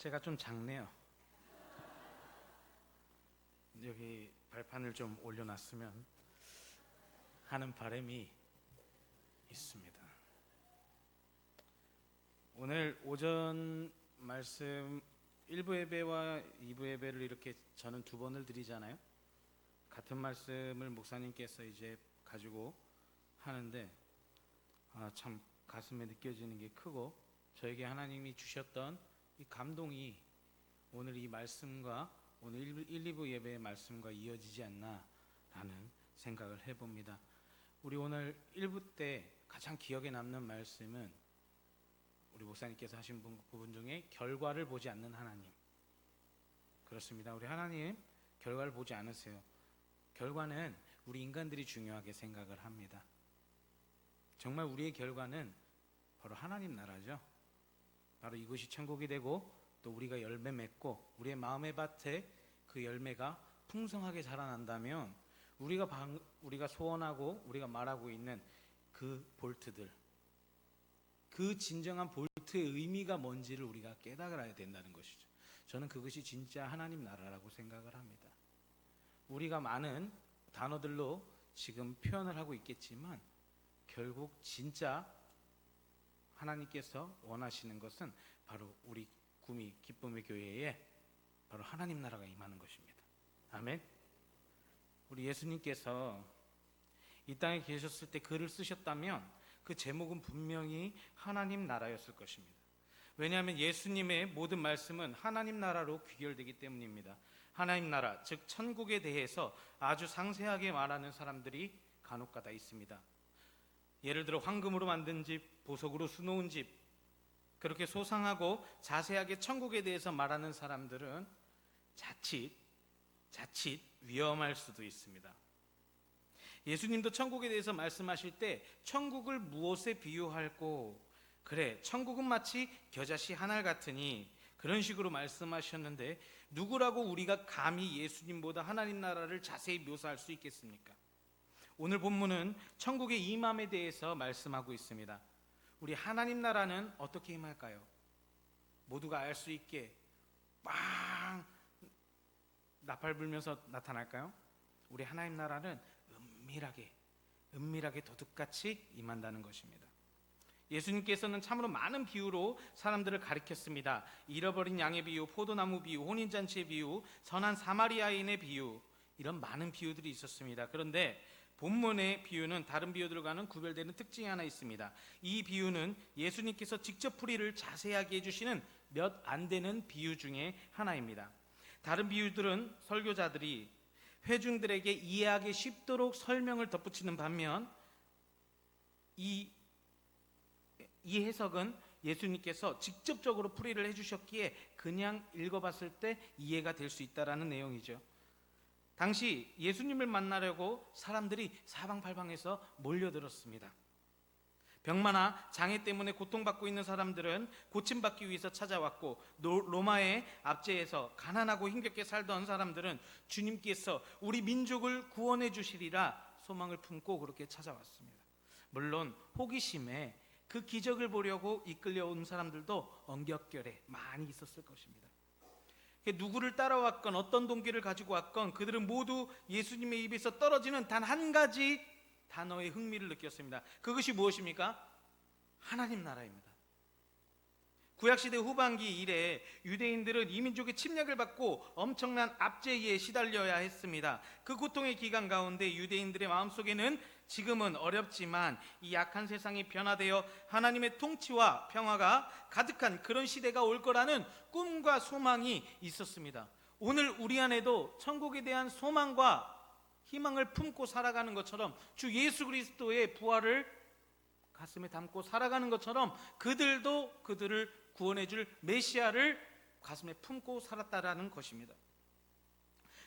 제가 좀 작네요. 여기 발판을 좀 올려놨으면 하는 바람이 있습니다. 오늘 오전 말씀 1부 예배와 2부 예배를 이렇게 저는 두 번을 드리잖아요. 같은 말씀을 목사님께서 이제 가지고 하는데 참 가슴에 느껴지는 게 크고, 저에게 하나님이 주셨던 이 감동이 오늘 이 말씀과 오늘 1, 2부 예배의 말씀과 이어지지 않나라는 생각을 해봅니다. 우리 오늘 1부 때 가장 기억에 남는 말씀은 우리 목사님께서 하신 부분 중에 결과를 보지 않는 하나님. 그렇습니다. 우리 하나님 결과를 보지 않으세요. 결과는 우리 인간들이 중요하게 생각을 합니다. 정말 우리의 결과는 바로 하나님 나라죠. 바로 이것이 천국이 되고 또 우리가 열매 맺고 우리의 마음의 밭에 그 열매가 풍성하게 자라난다면 우리가 소원하고 우리가 말하고 있는 그 볼트들, 그 진정한 볼트의 의미가 뭔지를 우리가 깨달아야 된다는 것이죠. 저는 그것이 진짜 하나님 나라라고 생각을 합니다. 우리가 많은 단어들로 지금 표현을 하고 있겠지만 결국 진짜 하나님께서 원하시는 것은 바로 우리 구미 기쁨의 교회에 바로 하나님 나라가 임하는 것입니다. 아멘. 우리 예수님께서 이 땅에 계셨을 때 글을 쓰셨다면 그 제목은 분명히 하나님 나라였을 것입니다. 왜냐하면 예수님의 모든 말씀은 하나님 나라로 귀결되기 때문입니다. 하나님 나라, 즉 천국에 대해서 아주 상세하게 말하는 사람들이 간혹가다 있습니다. 예를 들어 황금으로 만든 집, 보석으로 수놓은 집, 그렇게 소상하고 자세하게 천국에 대해서 말하는 사람들은 자칫 위험할 수도 있습니다. 예수님도 천국에 대해서 말씀하실 때 천국을 무엇에 비유할꼬? 그래, 천국은 마치 겨자씨 한 알 같으니, 그런 식으로 말씀하셨는데 누구라고 우리가 감히 예수님보다 하나님 나라를 자세히 묘사할 수 있겠습니까? 오늘 본문은 천국의 임함에 대해서 말씀하고 있습니다. 우리 하나님 나라는 어떻게 임할까요? 모두가 알 수 있게 빵 나팔 불면서 나타날까요? 우리 하나님 나라는 은밀하게 도둑같이 임한다는 것입니다. 예수님께서는 참으로 많은 비유로 사람들을 가르쳤습니다. 잃어버린 양의 비유, 포도나무 비유, 혼인잔치의 비유, 선한 사마리아인의 비유, 이런 많은 비유들이 있었습니다. 그런데 본문의 비유는 다른 비유들과는 구별되는 특징이 하나 있습니다. 이 비유는 예수님께서 직접 풀이를 자세하게 해주시는 몇 안 되는 비유 중에 하나입니다. 다른 비유들은 설교자들이 회중들에게 이해하기 쉽도록 설명을 덧붙이는 반면 이 해석은 예수님께서 직접적으로 풀이를 해주셨기에 그냥 읽어봤을 때 이해가 될 수 있다는 내용이죠. 당시 예수님을 만나려고 사람들이 사방팔방에서 몰려들었습니다. 병마나 장애 때문에 고통받고 있는 사람들은 고침받기 위해서 찾아왔고, 로마의 압제에서 가난하고 힘겹게 살던 사람들은 주님께서 우리 민족을 구원해 주시리라 소망을 품고 그렇게 찾아왔습니다. 물론 호기심에 그 기적을 보려고 이끌려온 사람들도 엄격결에 많이 있었을 것입니다. 누구를 따라왔건 어떤 동기를 가지고 왔건 그들은 모두 예수님의 입에서 떨어지는 단 한 가지 단어의 흥미를 느꼈습니다. 그것이 무엇입니까? 하나님 나라입니다. 구약시대 후반기 이래 유대인들은 이민족의 침략을 받고 엄청난 압제에 시달려야 했습니다. 그 고통의 기간 가운데 유대인들의 마음속에는 지금은 어렵지만 이 약한 세상이 변화되어 하나님의 통치와 평화가 가득한 그런 시대가 올 거라는 꿈과 소망이 있었습니다. 오늘 우리 안에도 천국에 대한 소망과 희망을 품고 살아가는 것처럼, 주 예수 그리스도의 부활을 가슴에 담고 살아가는 것처럼 그들도 그들을 구원해 줄 메시아를 가슴에 품고 살았다라는 것입니다.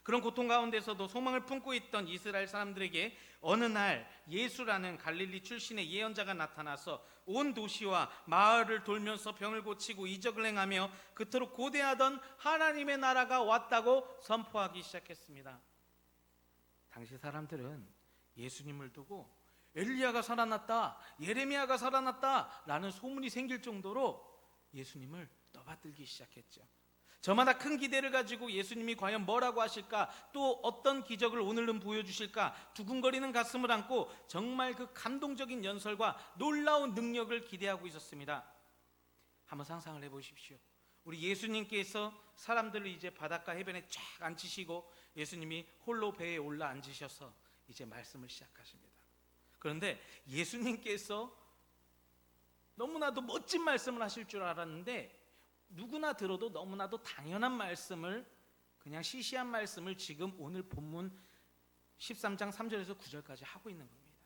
그런 고통 가운데서도 소망을 품고 있던 이스라엘 사람들에게 어느 날 예수라는 갈릴리 출신의 예언자가 나타나서 온 도시와 마을을 돌면서 병을 고치고 이적을 행하며 그토록 고대하던 하나님의 나라가 왔다고 선포하기 시작했습니다. 당시 사람들은 예수님을 두고 엘리야가 살아났다, 예레미야가 살아났다 라는 소문이 생길 정도로 예수님을 떠받들기 시작했죠. 저마다 큰 기대를 가지고 예수님이 과연 뭐라고 하실까, 또 어떤 기적을 오늘은 보여주실까 두근거리는 가슴을 안고 정말 그 감동적인 연설과 놀라운 능력을 기대하고 있었습니다. 한번 상상을 해보십시오. 우리 예수님께서 사람들을 이제 바닷가 해변에 쫙 앉히시고 예수님이 홀로 배에 올라 앉으셔서 이제 말씀을 시작하십니다. 그런데 예수님께서 너무나도 멋진 말씀을 하실 줄 알았는데 누구나 들어도 너무나도 당연한 말씀을, 그냥 시시한 말씀을 지금 오늘 본문 13장 3절에서 9절까지 하고 있는 겁니다.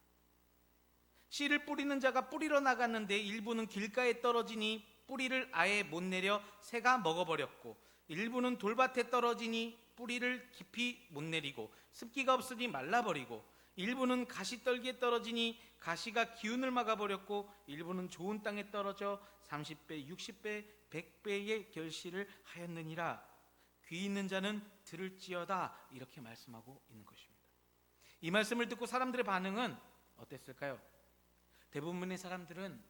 씨를 뿌리는 자가 뿌리러 나갔는데 일부는 길가에 떨어지니 뿌리를 아예 못 내려 새가 먹어버렸고, 일부는 돌밭에 떨어지니 뿌리를 깊이 못 내리고 습기가 없으니 말라버리고, 일부는 가시떨기에 떨어지니 가시가 기운을 막아버렸고, 일부는 좋은 땅에 떨어져 30배, 60배, 100배의 결실을 하였느니라. 귀 있는 자는 들을지어다. 이렇게 말씀하고 있는 것입니다. 이 말씀을 듣고 사람들의 반응은 어땠을까요? 대부분의 사람들은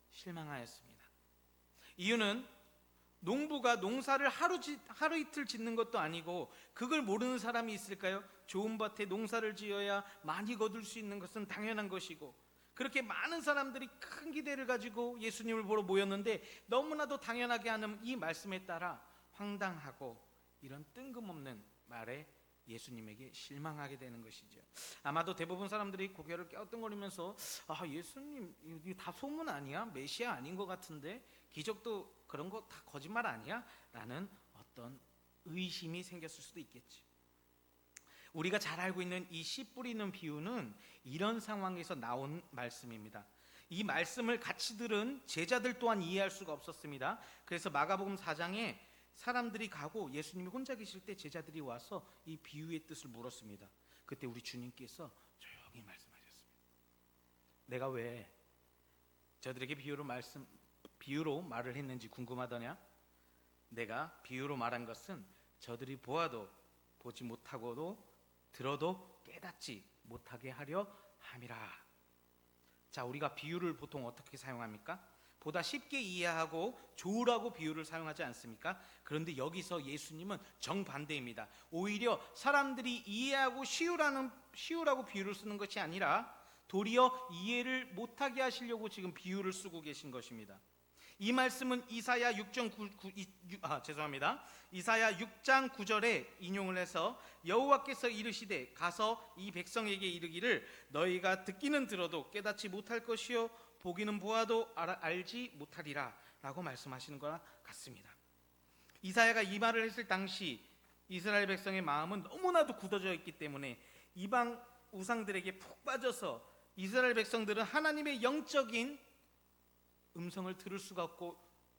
실망하였습니다. 이유는 농부가 농사를 하루 이틀 짓는 것도 아니고, 그걸 모르는 사람이 있을까요? 좋은 밭에 농사를 지어야 많이 거둘 수 있는 것은 당연한 것이고, 그렇게 많은 사람들이 큰 기대를 가지고 예수님을 보러 모였는데 너무나도 당연하게 하는 이 말씀에 따라 황당하고 이런 뜬금없는 말에 예수님에게 실망하게 되는 것이죠. 아마도 대부분 사람들이 고개를 갸우뚱거리면서 예수님 이거 다 소문 아니야? 메시아 아닌 것 같은데, 기적도 그런 거 다 거짓말 아니야? 라는 어떤 의심이 생겼을 수도 있겠지. 우리가 잘 알고 있는 이 씨 뿌리는 비유는 이런 상황에서 나온 말씀입니다. 이 말씀을 같이 들은 제자들 또한 이해할 수가 없었습니다. 그래서 마가복음 4장에 사람들이 가고 예수님이 혼자 계실 때 제자들이 와서 이 비유의 뜻을 물었습니다. 그때 우리 주님께서 조용히 말씀하셨습니다. 내가 왜 저들에게 비유로 말을 했는지 궁금하더냐? 내가 비유로 말한 것은 저들이 보아도 보지 못하고도 들어도 깨닫지 못하게 하려 함이라. 자, 우리가 비유를 보통 어떻게 사용합니까? 보다 쉽게 이해하고 좋으라고 비유를 사용하지 않습니까? 그런데 여기서 예수님은 정반대입니다. 오히려 사람들이 이해하고 쉬우라고 비유를 쓰는 것이 아니라 도리어 이해를 못하게 하시려고 지금 비유를 쓰고 계신 것입니다. 이 말씀은 이사야 6장 9절에 인용을 해서 여호와께서 이르시되 가서 이 백성에게 이르기를 너희가 듣기는 들어도 깨닫지 못할 것이요 보기는 보아도 알지 못하리라 라고 말씀하시는 거와 같습니다. 이사야가 이 말을 했을 당시 이스라엘 백성의 마음은 너무나도 굳어져 있기 때문에 이방 우상들에게 푹 빠져서 이스라엘 백성들은 하나님의 영적인 음성을 들을 수가 없고,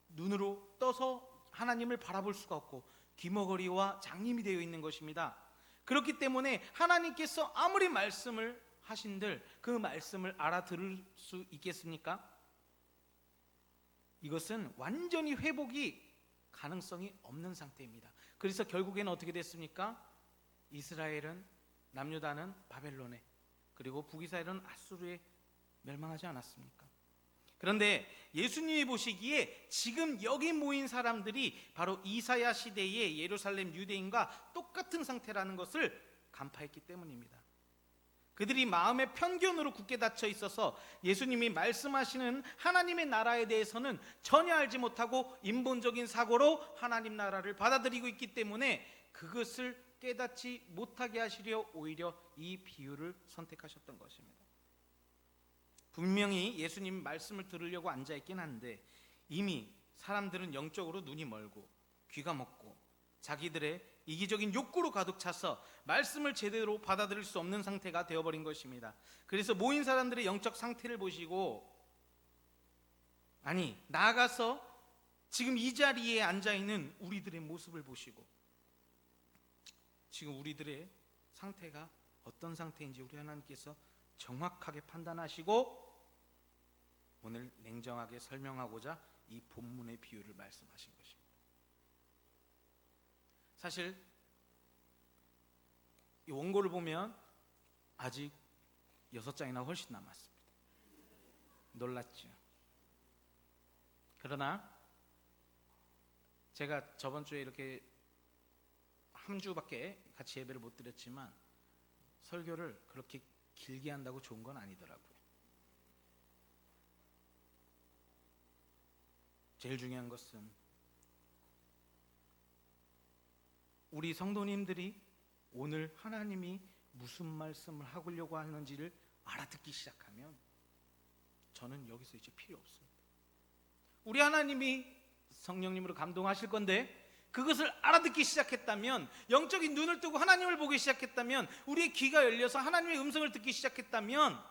눈으로 떠서 하나님을 바라볼 수가 없고 귀머거리와 장님이 되어 있는 것입니다. 그렇기 때문에 하나님께서 아무리 말씀을 하신들 그 말씀을 알아들을 수 있겠습니까? 이것은 완전히 회복이 가능성이 없는 상태입니다. 그래서 결국에는 어떻게 됐습니까? 이스라엘은, 남유다는 바벨론에, 그리고 북이스라엘은 아수르에 멸망하지 않았습니까? 그런데 예수님이 보시기에 지금 여기 모인 사람들이 바로 이사야 시대의 예루살렘 유대인과 똑같은 상태라는 것을 간파했기 때문입니다. 그들이 마음의 편견으로 굳게 닫혀 있어서 예수님이 말씀하시는 하나님의 나라에 대해서는 전혀 알지 못하고 인본적인 사고로 하나님 나라를 받아들이고 있기 때문에 그것을 깨닫지 못하게 하시려 오히려 이 비유를 선택하셨던 것입니다. 분명히 예수님 말씀을 들으려고 앉아있긴 한데 이미 사람들은 영적으로 눈이 멀고 귀가 먹고 자기들의 이기적인 욕구로 가득 차서 말씀을 제대로 받아들일 수 없는 상태가 되어버린 것입니다. 그래서 모인 사람들의 영적 상태를 보시고, 아니 나아가서 지금 이 자리에 앉아있는 우리들의 모습을 보시고, 지금 우리들의 상태가 어떤 상태인지 우리 하나님께서 정확하게 판단하시고 오늘 냉정하게 설명하고자 이 본문의 비유를 말씀하신 것입니다. 사실 이 원고를 보면 아직 6장이나 훨씬 남았습니다. 놀랐죠? 그러나 제가 저번 주에 이렇게 한 주밖에 같이 예배를 못 드렸지만 설교를 그렇게 길게 한다고 좋은 건 아니더라고요. 제일 중요한 것은 우리 성도님들이 오늘 하나님이 무슨 말씀을 하려고 하는지를 알아듣기 시작하면 저는 여기서 이제 필요 없습니다. 우리 하나님이 성령님으로 감동하실 건데 그것을 알아듣기 시작했다면, 영적인 눈을 뜨고 하나님을 보기 시작했다면, 우리의 귀가 열려서 하나님의 음성을 듣기 시작했다면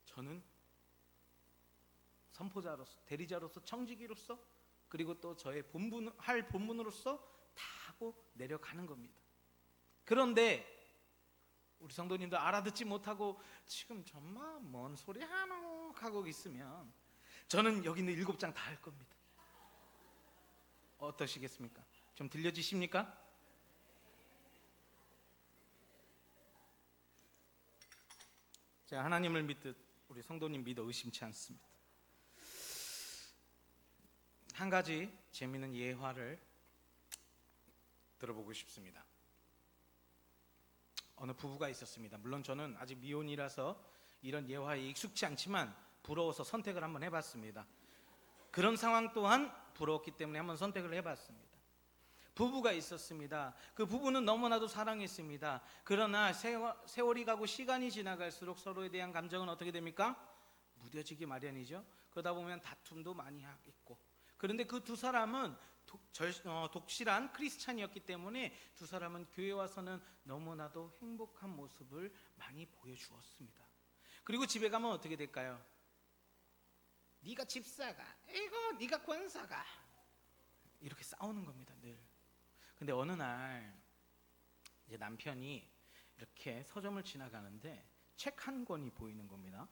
저는 선포자로서, 대리자로서, 청지기로서, 그리고 또 저의 할 본분으로서 다 하고 내려가는 겁니다. 그런데 우리 성도님도 알아듣지 못하고 지금 정말 뭔 소리 하노 하고 있으면 저는 여기 있는 7장 다 할 겁니다. 어떠시겠습니까? 좀 들려지십니까? 제가 하나님을 믿듯 우리 성도님 믿어 의심치 않습니다. 한 가지 재미있는 예화를 들어보고 싶습니다. 어느 부부가 있었습니다. 물론 저는 아직 미혼이라서 이런 예화에 익숙치 않지만 부러워서 선택을 한번 해봤습니다. 그런 상황 또한 부러웠기 때문에 한번 선택을 해봤습니다. 부부가 있었습니다. 그 부부는 너무나도 사랑했습니다. 그러나 세월이 가고 시간이 지나갈수록 서로에 대한 감정은 어떻게 됩니까? 무뎌지기 마련이죠. 그러다 보면 다툼도 많이 있고, 그런데 그 두 사람은 독실한 크리스찬이었기 때문에 두 사람은 교회 와서는 너무나도 행복한 모습을 많이 보여주었습니다. 그리고 집에 가면 어떻게 될까요? 네가 집사가, 이거 네가 권사가, 이렇게 싸우는 겁니다, 늘. 근데 어느 날 이제 남편이 이렇게 서점을 지나가는데 책 한 권이 보이는 겁니다.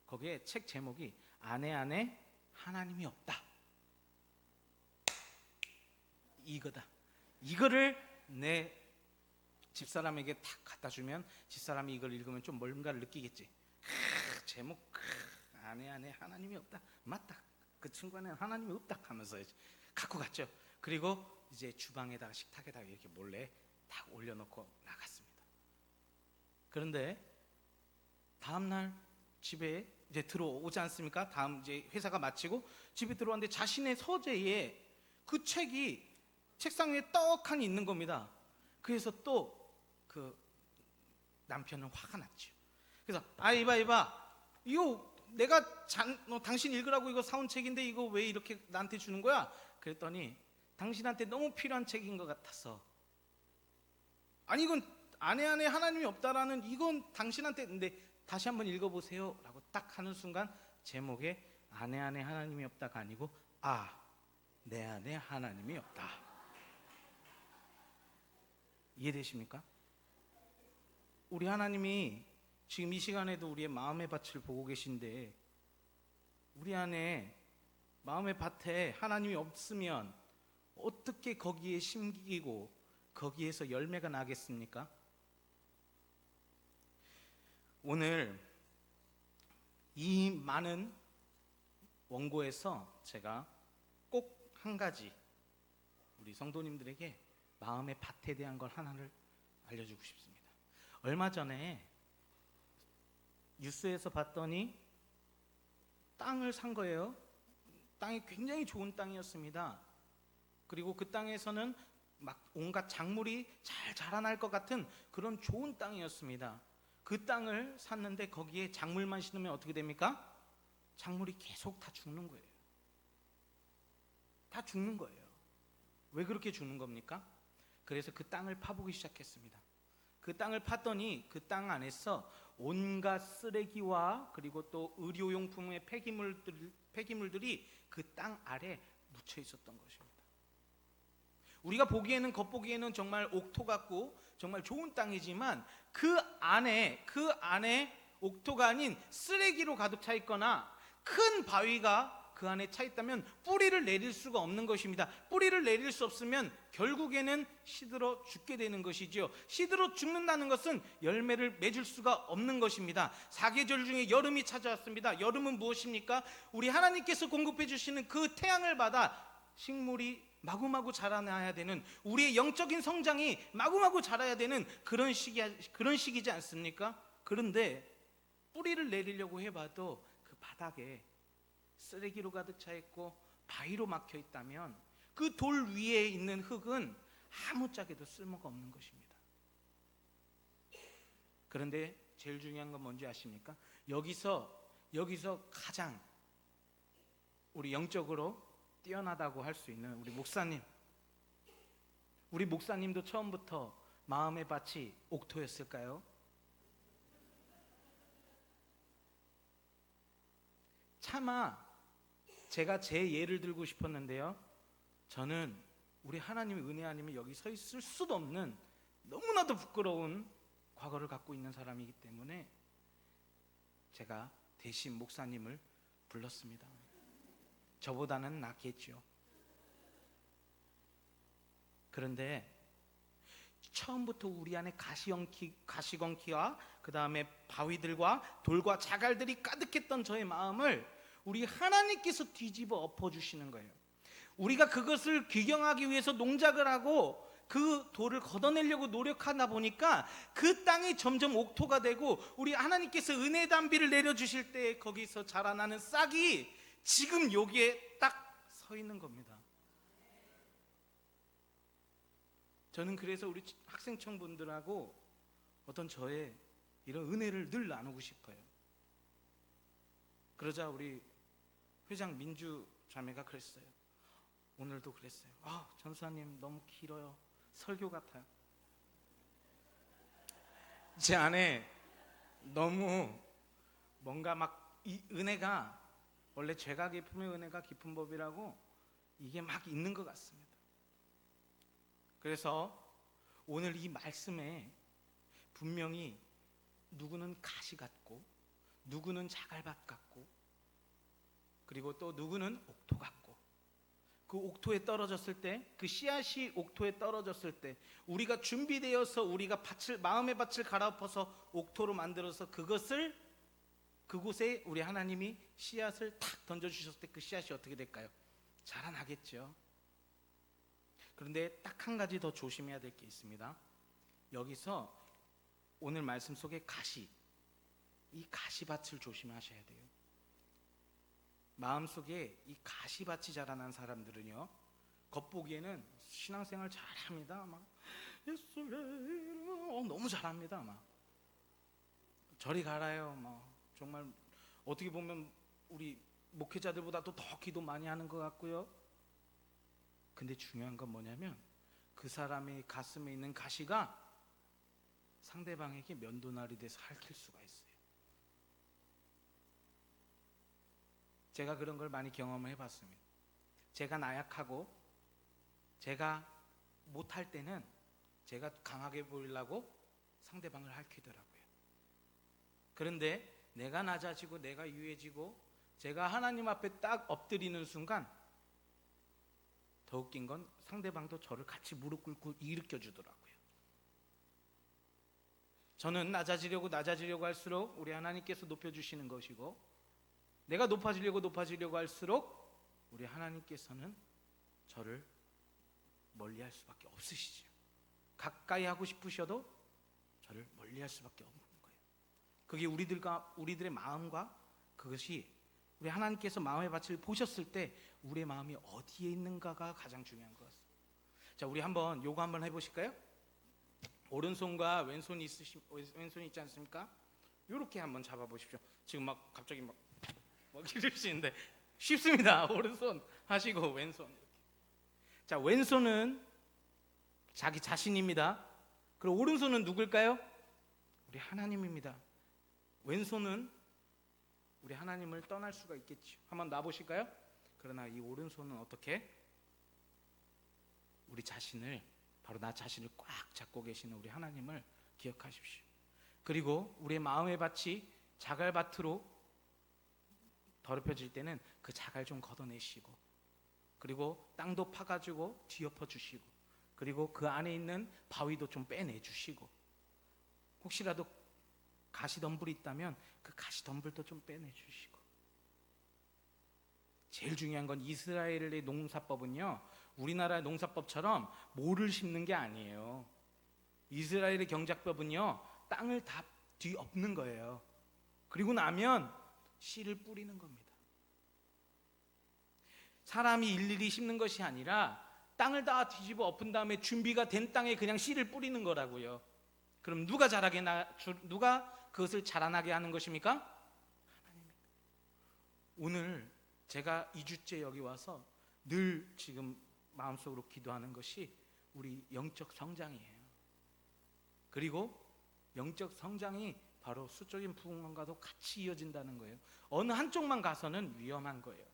거기에 책 제목이 아내 안에 하나님이 없다, 이거다. 이거를 내 집사람에게 탁 갖다 주면 집사람이 이걸 읽으면 좀 뭔가를 느끼겠지. 제목 아내 안에 하나님이 없다, 맞다, 그 친구는 하나님이 없다 하면서 갖고 갔죠. 그리고 이제 주방에다가 식탁에다가 이렇게 몰래 딱 올려놓고 나갔습니다. 그런데 다음날 집에 이제 들어오지 않습니까? 다음 이제 회사가 마치고 집에 들어왔는데 자신의 서재에 그 책이 책상 위에 떡하니 있는 겁니다. 그래서 또 그 남편은 화가 났죠. 그래서 이봐 이거 내가 당신 읽으라고 이거 사온 책인데 이거 왜 이렇게 나한테 주는 거야? 그랬더니 당신한테 너무 필요한 책인 것 같아서. 아니 이건 아내 안에 하나님이 없다라는, 이건 당신한테, 근데 다시 한번 읽어보세요 라고 딱 하는 순간 제목에 아내 안에 하나님이 없다가 아니고 내 안에 하나님이 없다. 이해되십니까? 우리 하나님이 지금 이 시간에도 우리의 마음의 밭을 보고 계신데, 우리 안에 마음의 밭에 하나님이 없으면 어떻게 거기에 심기고 거기에서 열매가 나겠습니까? 오늘 이 많은 원고에서 제가 꼭 한 가지 우리 성도님들에게 마음의 밭에 대한 걸 하나를 알려주고 싶습니다. 얼마 전에 뉴스에서 봤더니 땅을 산 거예요. 땅이 굉장히 좋은 땅이었습니다. 그리고 그 땅에서는 막 온갖 작물이 잘 자라날 것 같은 그런 좋은 땅이었습니다. 그 땅을 샀는데 거기에 작물만 심으면 어떻게 됩니까? 작물이 계속 다 죽는 거예요. 다 죽는 거예요. 왜 그렇게 죽는 겁니까? 그래서 그 땅을 파보기 시작했습니다. 그 땅을 팠더니 그 땅 안에서 온갖 쓰레기와 그리고 또 의료용품의 폐기물들이 그 땅 아래 묻혀 있었던 것입니다. 우리가 보기에는, 겉보기에는 정말 옥토 같고 정말 좋은 땅이지만 그 안에 옥토가 아닌 쓰레기로 가득 차 있거나 큰 바위가 그 안에 차 있다면 뿌리를 내릴 수가 없는 것입니다. 뿌리를 내릴 수 없으면 결국에는 시들어 죽게 되는 것이지요. 시들어 죽는다는 것은 열매를 맺을 수가 없는 것입니다. 사계절 중에 여름이 찾아왔습니다. 여름은 무엇입니까? 우리 하나님께서 공급해 주시는 그 태양을 받아 식물이 마구마구 자라나야 되는, 우리의 영적인 성장이 마구마구 자라야 되는 그런 시기지 않습니까? 그런데 뿌리를 내리려고 해봐도 그 바닥에 쓰레기로 가득 차 있고 바위로 막혀 있다면 그 돌 위에 있는 흙은 아무짝에도 쓸모가 없는 것입니다. 그런데 제일 중요한 건 뭔지 아십니까? 여기서 가장 우리 영적으로 뛰어나다고 할 수 있는 우리 목사님도 처음부터 마음의 밭이 옥토였을까요? 차마 제가 제 예를 들고 싶었는데요, 저는 우리 하나님의 은혜 아니면 여기 서 있을 수도 없는 너무나도 부끄러운 과거를 갖고 있는 사람이기 때문에 제가 대신 목사님을 불렀습니다. 저보다는 낫겠죠. 그런데 처음부터 우리 안에 가시건키와 그 다음에 바위들과 돌과 자갈들이 가득했던 저의 마음을 우리 하나님께서 뒤집어 엎어주시는 거예요. 우리가 그것을 귀경하기 위해서 농작을 하고 그 돌을 걷어내려고 노력하다 보니까 그 땅이 점점 옥토가 되고, 우리 하나님께서 은혜 담비를 내려주실 때 거기서 자라나는 싹이 지금 여기에 딱 서 있는 겁니다. 저는 그래서 우리 학생청분들하고 어떤 저의 이런 은혜를 늘 나누고 싶어요. 그러자 우리 회장 민주 자매가 그랬어요. 오늘도 그랬어요. 전사님 너무 길어요. 설교 같아요. 제 안에 너무 뭔가 막 이 은혜가, 원래 죄가 깊으면 은혜가 깊은 법이라고 이게 막 있는 것 같습니다. 그래서 오늘 이 말씀에 분명히 누구는 가시 같고, 누구는 자갈밭 같고, 그리고 또 누구는 옥토 같고, 그 옥토에 떨어졌을 때, 그 씨앗이 옥토에 떨어졌을 때 우리가 준비되어서 우리가 마음의 밭을 갈아엎어서 옥토로 만들어서 그곳에 우리 하나님이 씨앗을 탁 던져주셨을 때 그 씨앗이 어떻게 될까요? 자라나겠죠. 그런데 딱 한 가지 더 조심해야 될 게 있습니다. 여기서 오늘 말씀 속에 이 가시밭을 조심하셔야 돼요. 마음속에 이 가시밭이 자라난 사람들은요, 겉보기에는 신앙생활 잘합니다. 막 너무 잘합니다. 막 저리 가라요. 막 정말 어떻게 보면 우리 목회자들보다도 더 기도 많이 하는 것 같고요. 근데 중요한 건 뭐냐면 그 사람의 가슴에 있는 가시가 상대방에게 면도날이 돼서 핥힐 수가 있어요. 제가 그런 걸 많이 경험을 해봤습니다. 제가 나약하고 제가 못할 때는 제가 강하게 보이려고 상대방을 핥히더라고요. 그런데 내가 낮아지고 내가 유해지고 제가 하나님 앞에 딱 엎드리는 순간 더 웃긴 건 상대방도 저를 같이 무릎 꿇고 일으켜 주더라고요. 저는 낮아지려고 할수록 우리 하나님께서 높여주시는 것이고, 내가 높아지려고 할수록 우리 하나님께서는 저를 멀리할 수밖에 없으시죠. 가까이 하고 싶으셔도 저를 멀리할 수밖에 없는 거예요. 그게 우리들의 마음과, 그것이 우리 하나님께서 마음의 밭을 보셨을 때 우리의 마음이 어디에 있는가가 가장 중요한 것 같습니다. 자, 우리 요거 한번 해보실까요? 오른손과 왼손이 있지 않습니까? 이렇게 한번 잡아보십시오. 지금 막 갑자기 막 이러시는데 쉽습니다. 오른손 하시고 왼손 이렇게. 자, 왼손은 자기 자신입니다. 그리고 오른손은 누굴까요? 우리 하나님입니다. 왼손은 우리 하나님을 떠날 수가 있겠죠. 한번 놔보실까요? 그러나 이 오른손은 어떻게? 우리 자신을, 바로 나 자신을 꽉 잡고 계시는 우리 하나님을 기억하십시오. 그리고 우리의 마음의 밭이 자갈밭으로 더럽혀질 때는 그 자갈 좀 걷어내시고, 그리고 땅도 파가지고 뒤엎어 주시고, 그리고 그 안에 있는 바위도 좀 빼내주시고, 혹시라도 가시덤불이 있다면 그 가시덤불도 좀 빼내주시고. 제일 중요한 건 이스라엘의 농사법은요, 우리나라의 농사법처럼 모를 심는 게 아니에요. 이스라엘의 경작법은요, 땅을 다 뒤엎는 거예요. 그리고 나면 씨를 뿌리는 겁니다. 사람이 일일이 심는 것이 아니라 땅을 다 뒤집어 엎은 다음에 준비가 된 땅에 그냥 씨를 뿌리는 거라고요. 그럼 누가 누가 그것을 자라나게 하는 것입니까? 하나님입니다. 오늘 제가 2주째 여기 와서 늘 지금 마음속으로 기도하는 것이 우리 영적 성장이에요. 그리고 영적 성장이 바로 수적인 부흥만과도 같이 이어진다는 거예요. 어느 한쪽만 가서는 위험한 거예요.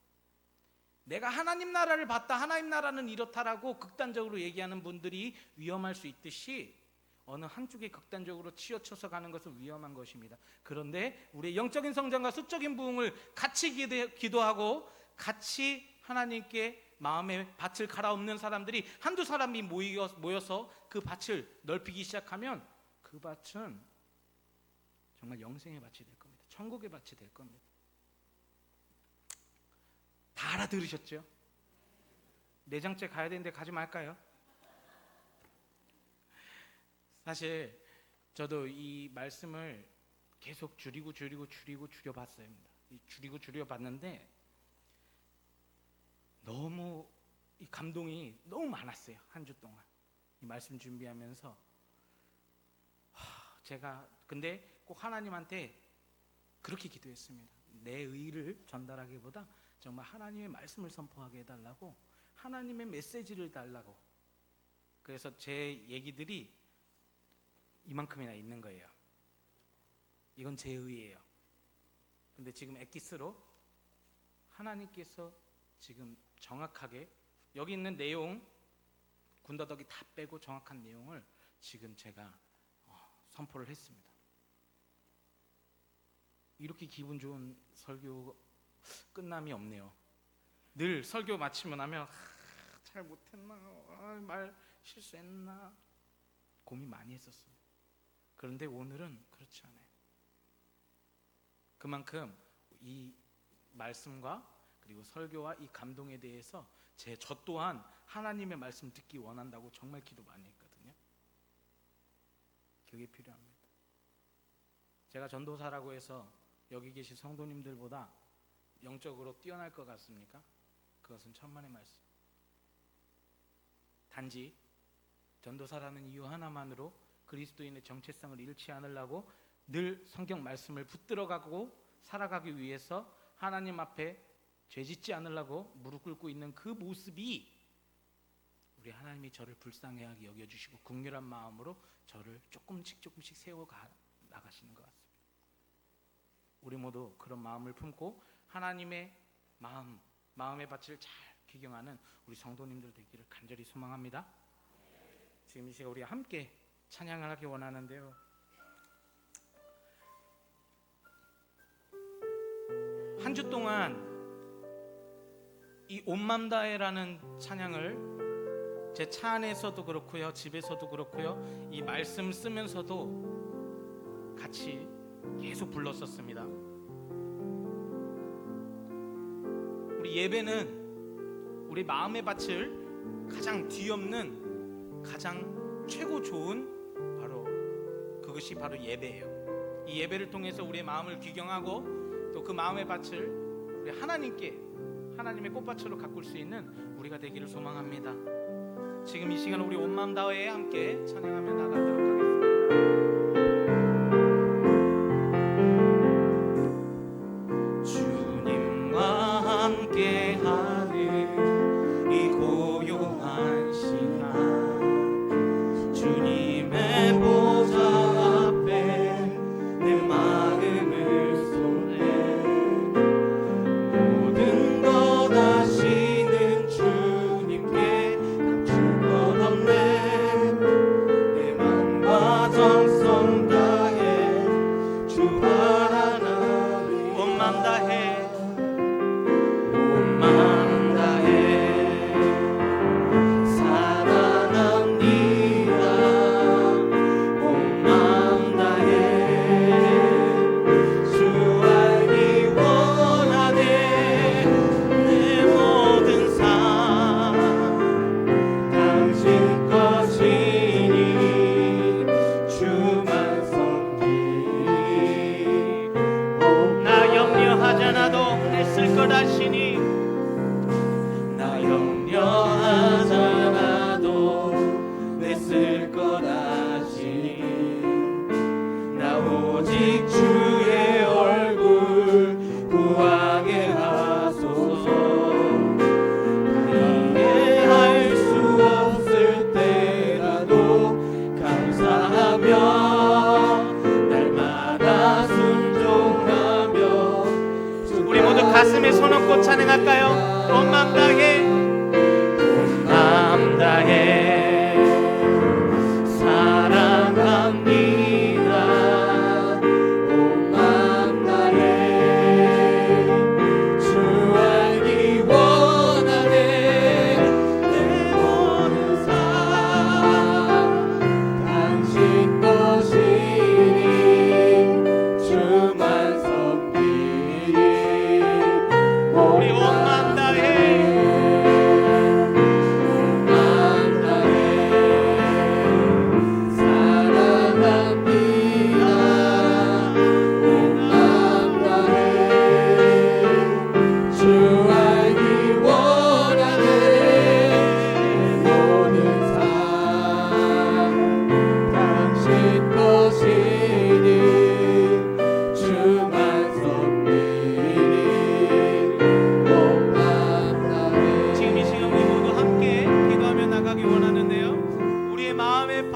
내가 하나님 나라를 봤다, 하나님 나라는 이렇다라고 극단적으로 얘기하는 분들이 위험할 수 있듯이 어느 한쪽에 극단적으로 치우쳐서 가는 것은 위험한 것입니다. 그런데 우리의 영적인 성장과 수적인 부흥을 같이 기도하고 같이 하나님께 마음의 밭을 갈아엎는 사람들이 한두 사람이 모여서 그 밭을 넓히기 시작하면 그 밭은 정말 영생의 밭이 될 겁니다. 천국의 밭이 될 겁니다. 다 알아들으셨죠? 내장째 가야 되는데 가지 말까요? 사실 저도 이 말씀을 계속 줄여봤어요. 줄여봤는데 너무 이 감동이 너무 많았어요. 한 주 동안 이 말씀 준비하면서 제가 근데 꼭 하나님한테 그렇게 기도했습니다. 내 의를 전달하기보다 정말 하나님의 말씀을 선포하게 해달라고, 하나님의 메시지를 달라고. 그래서 제 얘기들이 이만큼이나 있는 거예요. 이건 제 의예요. 근데 지금 엑기스로 하나님께서 지금 정확하게 여기 있는 내용 군더더기 다 빼고 정확한 내용을 지금 제가 선포를 했습니다. 이렇게 기분 좋은 설교 끝남이 없네요. 늘 설교 마치면 하면 잘 못했나, 말 실수했나 고민 많이 했었어요. 그런데 오늘은 그렇지 않아요. 그만큼 이 말씀과 그리고 설교와 이 감동에 대해서 저 또한 하나님의 말씀 듣기 원한다고 정말 기도 많이 했거든요. 그게 필요합니다. 제가 전도사라고 해서 여기 계신 성도님들보다 영적으로 뛰어날 것 같습니까? 그것은 천만의 말씀. 단지 전도사라는 이유 하나만으로 그리스도인의 정체성을 잃지 않으려고 늘 성경 말씀을 붙들어가고 살아가기 위해서 하나님 앞에 죄짓지 않으려고 무릎 꿇고 있는 그 모습이 우리 하나님이 저를 불쌍하게 여겨주시고 긍휼한 마음으로 저를 조금씩 세워 나가시는 것 같습니다. 우리 모두 그런 마음을 품고 하나님의 마음의 밭을 잘 귀경하는 우리 성도님들 되기를 간절히 소망합니다. 지금 이 시간 우리 함께 찬양을 하기 원하는데요. 한 주 동안 이 온맘 다해라는 찬양을 제 차 안에서도 그렇고요, 집에서도 그렇고요, 이 말씀 쓰면서도 같이 계속 불렀었습니다. 우리 예배는 우리 마음의 밭을 가장 뒤엎는 가장 최고 좋은 그것이 바로 예배예요. 이 예배를 통해서 우리의 마음을 귀경하고 또 그 마음의 밭을 우리 하나님의 꽃밭으로 가꿀 수 있는 우리가 되기를 소망합니다. 지금 이 시간 우리 온 마음 다해 함께 찬양하며 나가도록 하겠습니다. 주님과 함께하는 이 고요한 시간, 주님의 보좌 앞에 내 마음을 쏟네. 모든 것 아시는 주님께 감출 것 없네. 내 맘과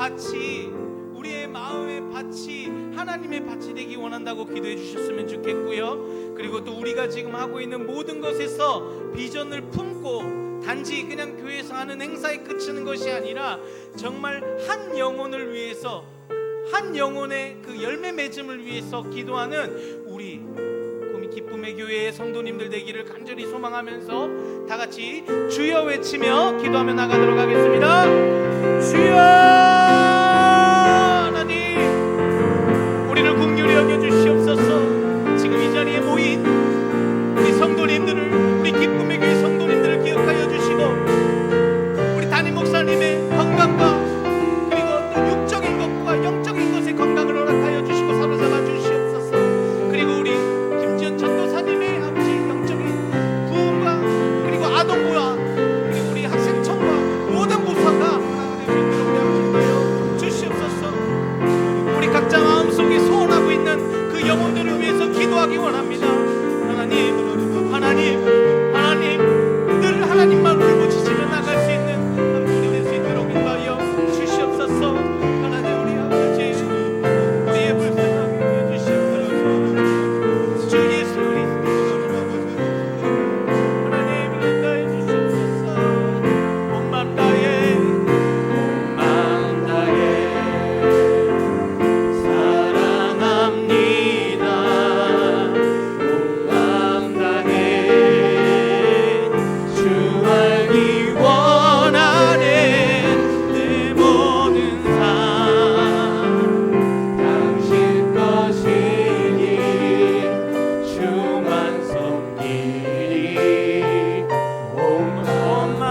밭이, 우리의 마음의 밭이 하나님의 밭이 되기 원한다고 기도해 주셨으면 좋겠고요. 그리고 또 우리가 지금 하고 있는 모든 것에서 비전을 품고 단지 그냥 교회에서 하는 행사에 그치는 것이 아니라 정말 한 영혼을 위해서, 한 영혼의 그 열매 맺음을 위해서 기도하는 우리 기쁨의 교회의 성도님들 되기를 간절히 소망하면서 다 같이 주여 외치며 기도하며 나가도록 하겠습니다. 주여, 하나님 우리를 긍휼히 여겨 주시옵소서. 지금 이 자리에 모인 우리 성도님들을, 우리 기쁨의 교회 성도님들을 기억하여 주시고 우리 담임 목사님의 건강과 그리고 또 육적인 것과 영적인 것의 건강을 허락하여 주시고 사로잡아 주시옵소서. 그리고 우리 전도사님의 아버지 영적인 부흥과 그리고 아동부와 그리고 우리 학생청과 모든 부서가 하나가 되어 주시옵소서. 우리 각자 마음속에 소원하고 있는 그 영혼들을 위해서 기도하기 원합니다. 하나님, 하나님 늘 하나님만 울부짖으며 나갈 수 있는 우리 될 수 있도록 인도하여 주시옵소서. 하나님 우리 아버지 우리의 불쌍함을 주시옵소서. 주 예수 그리스도 하나님 인도하여 주시옵소서. 온 마음 다해 사랑합니다. 온 마음 다해 주 알기 원하네. 내 모든 삶 당신 것이니 주만 섬기리. 온 마음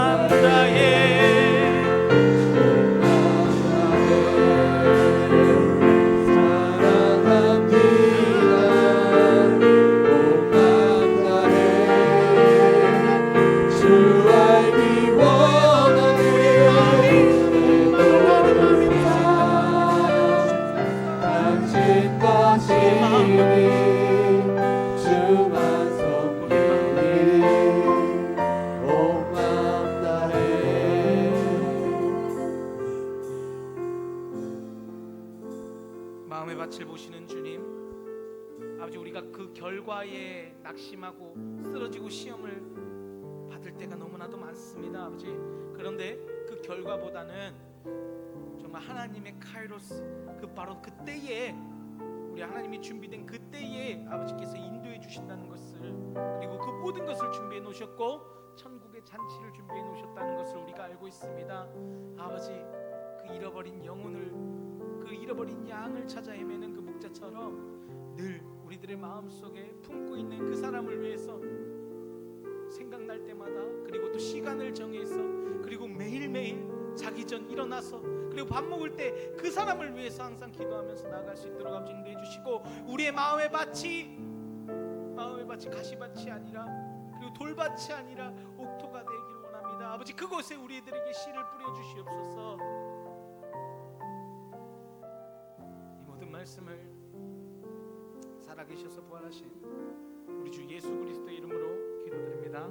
다해 마음의 밭을 보시는 주님, 아버지 우리가 그 결과에 낙심하고 쓰러지고 시험을 받을 때가 너무나도 많습니다. 아버지 그런데 그 결과보다는 정말 하나님의 카이로스, 그 바로 그때에 우리 하나님이 준비된 그때에 아버지께서 인도해 주신다는 것을, 그리고 그 모든 것을 준비해 놓으셨고 천국의 잔치를 준비해 놓으셨다는 것을 우리가 알고 있습니다. 아버지 그 잃어버린 영혼을, 그 잃어버린 양을 찾아 헤매는 그 목자처럼 늘 우리들의 마음속에 품고 있는 그 사람을 위해서 생각날 때마다, 그리고 또 시간을 정해서, 그리고 매일매일 자기 전 일어나서, 그리고 밥 먹을 때 그 사람을 위해서 항상 기도하면서 나아갈 수 있도록 아버지 인도해 주시고 우리의 마음의 밭이 가시밭이 아니라, 그리고 돌밭이 아니라 옥토가 되기를 원합니다. 아버지 그곳에 우리들에게 씨를 뿌려 주시옵소서. 이 모든 말씀을 살아계셔서 부활하신 우리 주 예수 그리스도의 이름으로 기도드립니다.